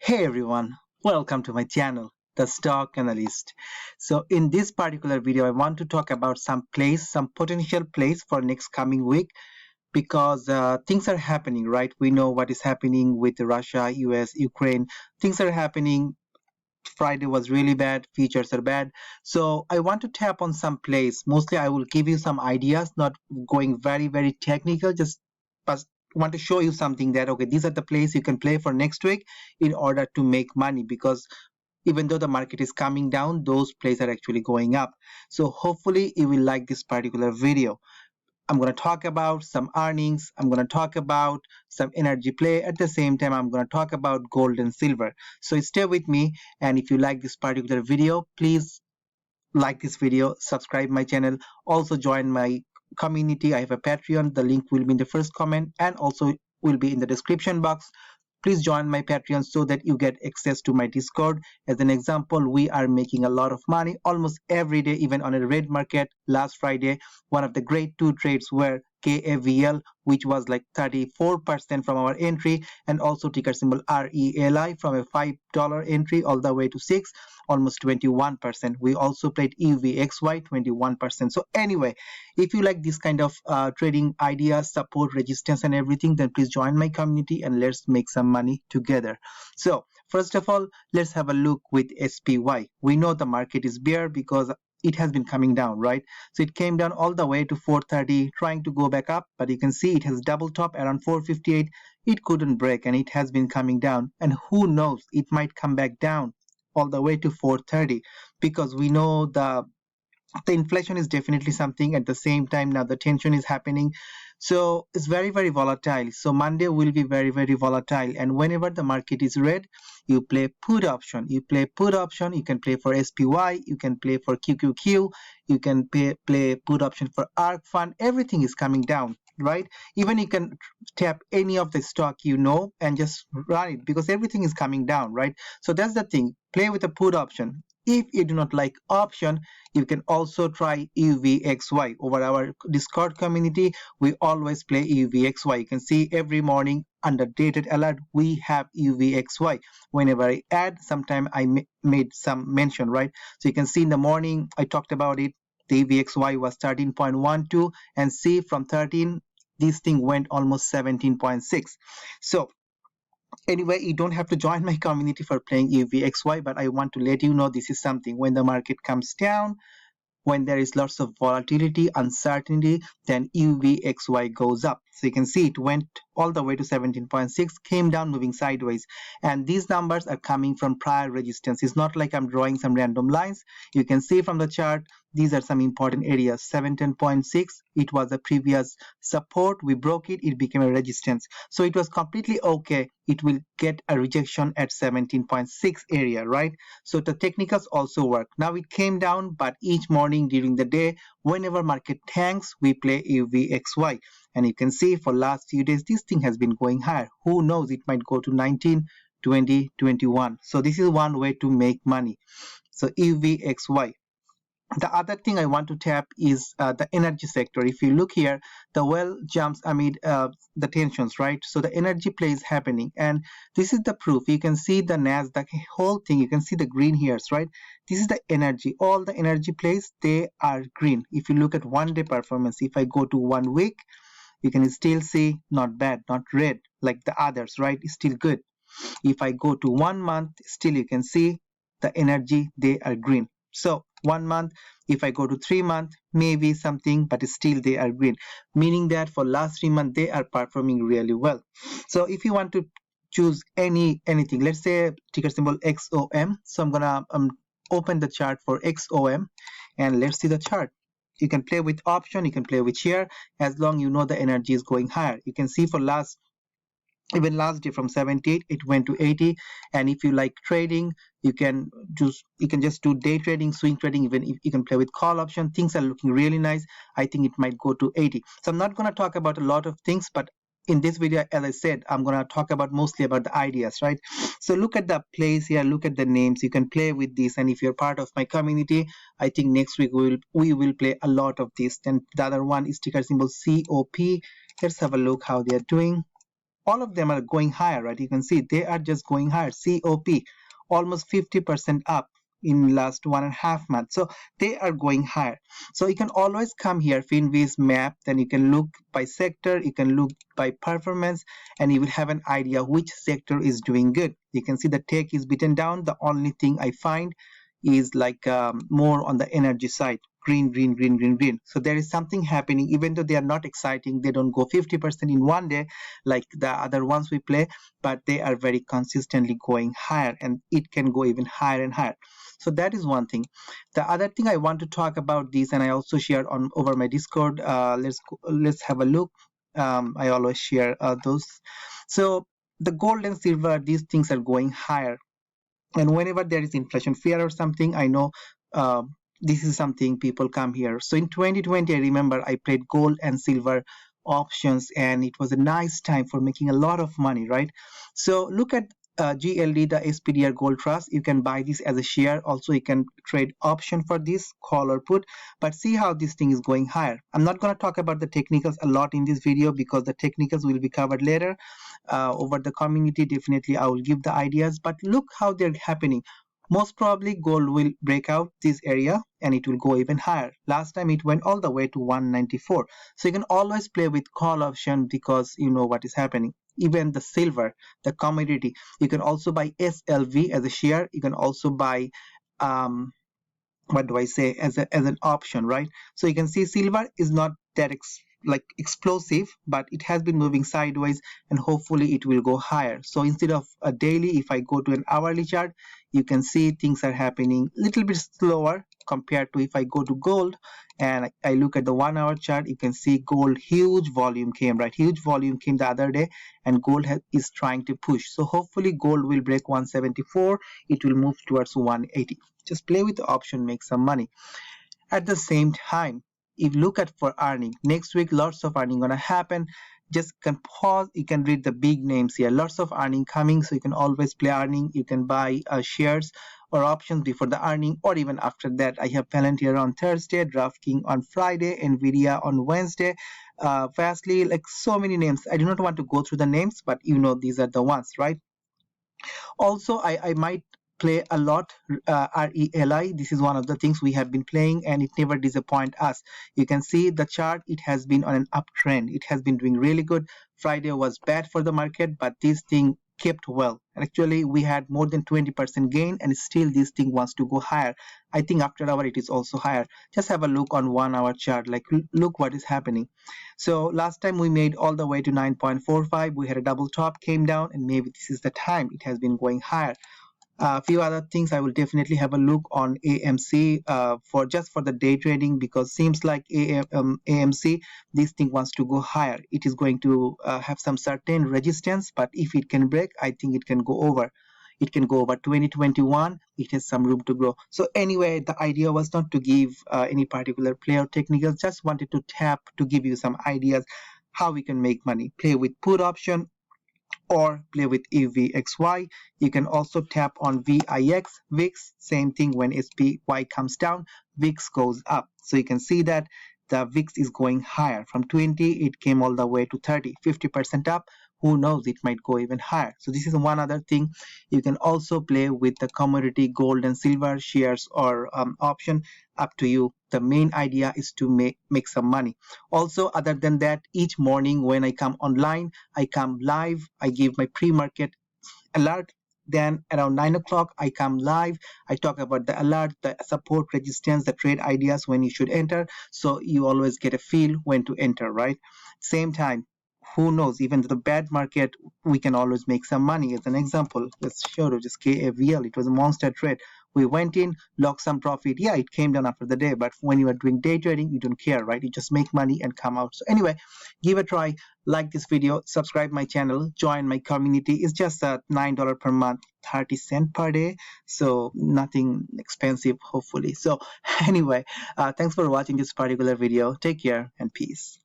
Hey everyone, welcome to my channel, The Stock Analyst. So in this particular video, I want to talk about some potential plays for next coming week because things are happening, right? We know what is happening with Russia, US, Ukraine. Things are happening. Friday was really bad, features are bad. So I want to tap on some plays. Mostly I will give you some ideas, not going very technical, just but want to show you something that okay, these are the plays you can play for next week in order to make money because even though the market is coming down, those plays are actually going up. So hopefully you will like this particular video. I'm going to talk about some earnings. I'm going to talk about some energy play. At the same time, I'm going to talk about gold and silver. So stay with me. And if you like this particular video, please like this video, subscribe my channel, also join my community. I have a Patreon. The link will be in the first comment and also will be in the description box. Please join my Patreon so that you get access to my Discord. As an example, we are making a lot of money almost every day, even on a red market. Last Friday, one of the great two trades were KAVL, which was like 34% from our entry, and also ticker symbol RELI from a $5 entry all the way to 6, almost 21%. We also played EVXY 21%. So anyway, if you like this kind of trading ideas, support, resistance, and everything, then please join my community and let's make some money together. So first of all, let's have a look with SPY. We know the market is bear because it has been coming down, right? So it came down all the way to 430, trying to go back up, but you can see it has double top around 458. It couldn't break and it has been coming down, and who knows, it might come back down all the way to 430 because we know the inflation is definitely something. At the same time, now the tension is happening, so it's very volatile. So Monday will be very volatile, and whenever the market is red, you play put option. You can play for SPY, you can play for QQQ, you can play put option for ARC fund. Everything is coming down, right? Even you can tap any of the stock and just run it because everything is coming down, right? So that's the thing, play with a put option. If you do not like option, you can also try UVXY. Over our Discord community, we always play UVXY. You can see every morning under dated alert, we have UVXY. Whenever I add, sometime I made some mention, right? So you can see in the morning, I talked about it. The UVXY was 13.12 and see from 13, this thing went almost 17.6. So anyway, you don't have to join my community for playing UVXY, but I want to let you know this is something. When the market comes down, when there is lots of volatility, uncertainty, then UVXY goes up. So you can see it went all the way to 17.6, came down moving sideways. And these numbers are coming from prior resistance. It's not like I'm drawing some random lines. You can see from the chart, these are some important areas. 17.6, it was a previous support. We broke it, it became a resistance. So it was completely okay. It will get a rejection at 17.6 area, right? So the technicals also work. Now it came down, but each morning during the day, whenever market tanks, we play UVXY. And you can see for last few days, this thing has been going higher. Who knows, it might go to 19, 20, 21. So this is one way to make money. So UVXY. The other thing I want to tap is the energy sector. If you look here, the well jumps amid the tensions, right? So the energy play is happening, and this is the proof. You can see the Nasdaq whole thing. You can see the green here, right? This is the energy. All the energy plays, they are green. If you look at 1 day performance, if I go to 1 week, you can still see not bad, not red like the others, right? It's still good. If I go to 1 month, still you can see the energy, they are green. So 1 month, if I go to 3 months, maybe something, but still they are green, meaning that for last 3 months they are performing really well. So if you want to choose anything, let's say ticker symbol XOM. So I'm gonna open the chart for XOM and let's see the chart. You can play with option, you can play with share, as long you know the energy is going higher. You can see for even last day from 78 it went to 80. And if you like trading, you can just do day trading, swing trading. Even if you can play with call option, things are looking really nice. I think it might go to 80. So I'm not going to talk about a lot of things, but in this video, as I said, I'm going to talk about mostly about the ideas, right? So look at the plays here, look at the names. You can play with this, and if you're part of my community, I think next week we will play a lot of this. Then the other one is ticker symbol COP. Let's have a look how they are doing. all of them are going higher, right? You can see they are just going higher. COP almost 50% up in last 1.5 months. So they are going higher. So you can always come here, Finviz map, then you can look by sector, you can look by performance, and you will have an idea which sector is doing good. You can see the tech is beaten down. The only thing I find is like more on the energy side. Green, green, green, green, green. So there is something happening. Even though they are not exciting, they don't go 50% in one day like the other ones we play, but they are very consistently going higher, and it can go even higher and higher. So that is one thing. The other thing I want to talk about this, and I also shared on over my Discord. Let's have a look. I always share those. So the gold and silver, these things are going higher, and whenever there is inflation fear or something, I know uh, this is something people come here. So in 2020, I remember I played gold and silver options, and it was a nice time for making a lot of money, right? So look at GLD, the SPDR Gold Trust. You can buy this as a share. Also, you can trade option for this, call or put. But see how this thing is going higher. I'm not going to talk about the technicals a lot in this video because the technicals will be covered later over the community. Definitely I will give the ideas, but look how they're happening. Most probably gold will break out this area and it will go even higher. Last time it went all the way to 194. So you can always play with call option because you know what is happening. Even the silver, the commodity, you can also buy SLV as a share. You can also buy um, what do I say, as an option, right? So you can see silver is not that like explosive, but it has been moving sideways, and hopefully it will go higher. So instead of a daily, if I go to an hourly chart, you can see things are happening a little bit slower compared to if I go to gold and I look at the 1 hour chart. You can see gold huge volume came, right? Huge volume came the other day, and gold is trying to push. So hopefully gold will break 174. It will move towards 180. Just play with the option, make some money. At the same time, if you look at for earning, next week lots of earning gonna happen. Just can pause, you can read the big names here, lots of earning coming, so you can always play earning. You can buy shares or options before the earning or even after that. I have Palantir on Thursday, DraftKings on Friday, Nvidia on Wednesday, Fastly, like so many names. I do not want to go through the names, but you know these are the ones, right? Also, I might play a lot RELI. This is one of the things we have been playing, and it never disappoint us. You can see the chart, it has been on an uptrend. It has been doing really good. Friday was bad for the market, but this thing kept well. And actually, we had more than 20% gain, and still this thing wants to go higher. I think after hour it is also higher. Just have a look on 1 hour chart, like look what is happening. So last time we made all the way to 9.45. We had a double top, came down, and maybe this is the time. It has been going higher. A few other things I will definitely have a look on AMC for just for the day trading, because seems like AMC, this thing wants to go higher. It is going to have some certain resistance, but if it can break, I think it can go over. It can go over 2021. It has some room to grow. So anyway, the idea was not to give any particular play or technical. Just wanted to tap to give you some ideas how we can make money. Play with put option or play with EVXY. You can also tap on VIX, VIX, same thing. When SPY comes down, VIX goes up. So you can see that the VIX is going higher. From 20, it came all the way to 30, 50% up. Who knows, it might go even higher. So this is one other thing. You can also play with the commodity gold and silver shares or option, up to you. The main idea is to make some money. Also, other than that, each morning when I come online, I come live, I give my pre-market alert. Then around 9 o'clock, I come live. I talk about the alert, the support, resistance, the trade ideas when you should enter. So you always get a feel when to enter, right? Same time, who knows, even the bad market, we can always make some money. As an example, let's show you just KAVL. It was a monster trade. We went in, locked some profit. Yeah, it came down after the day, but when you are doing day trading, you don't care, right? You just make money and come out. So anyway, give a try. Like this video, subscribe my channel, join my community. It's just $9 per month, 30 cents per day, so nothing expensive, hopefully. So anyway, thanks for watching this particular video. Take care and peace.